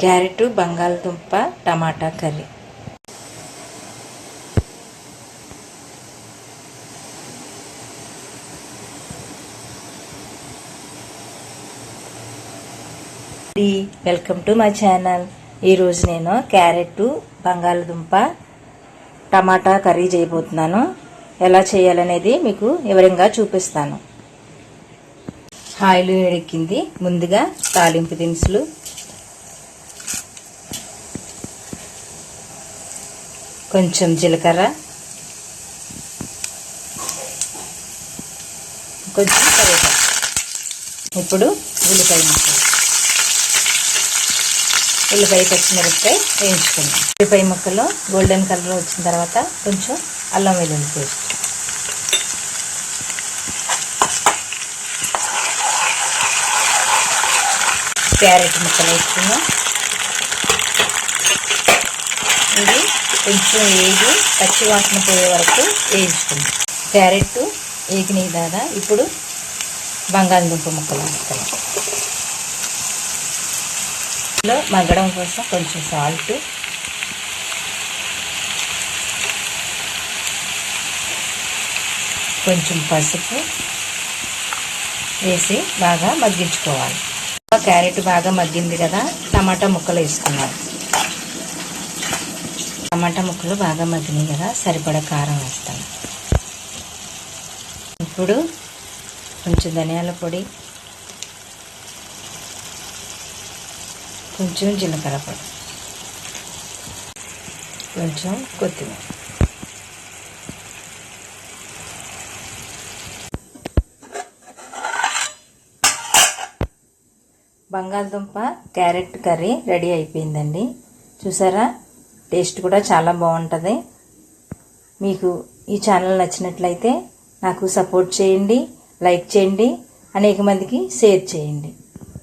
Carrot బంగాళదుంప టమాటా curry. Welcome to my channel. ఈరోజు నేను క్యారెట్ బంగాళదుంప టమాటా కర్రీ చేయబోతున్నాను. ఎలా చేయాలనేది మీకు వివరంగా చూపిస్తాను. ఆయిల్ వేడెక్కింది. ముందుగా తాలింపు దినుసులు, కొంచెం జీలకర్ర, కొంచెం కరివేపాకు. ఇప్పుడు ఉల్లిపాయ పచ్చిమిరపకాయ వేయించుకుందాం. ఉల్లిపాయ ముక్కలు గోల్డెన్ కలర్ వచ్చిన తర్వాత కొంచెం అల్లం వెల్లుల్లి పేస్ట్, క్యారెట్ ముక్కలు వేసుకుందాం. ఇది కొంచెం వేగి పచ్చి వాసన పోయే వరకు వేయించుకుందాం. క్యారెట్ వేగినాయి కదా, ఇప్పుడు బంగాళదుంప ముక్కలు వేసుకుందాం. ఇందులో మగ్గడం కోసం కొంచెం సాల్ట్, కొంచెం పసుపు వేసి బాగా మగ్గించుకోవాలి. క్యారెట్ బాగా మగ్గింది కదా, టమాటా ముక్కలు వేసుకున్నాం. టమాటా ముక్కలు బాగా మగ్గినాయి కదా, సరిపడా కారం వేస్తాను. ఇప్పుడు కొంచెం ధనియాల పొడి, కొంచెం జీలకర్ర పొడి, కొంచెం కొత్తిమీర, బంగాళదుంప క్యారెట్ కర్రీ రెడీ అయిపోయిందండి. చూసారా, టేస్ట్ కూడా చాలా బాగుంటుంది. మీకు ఈ ఛానల్ నచ్చినట్లయితే నాకు సపోర్ట్ చేయండి, లైక్ చేయండి, అనేక మందికి షేర్ చేయండి.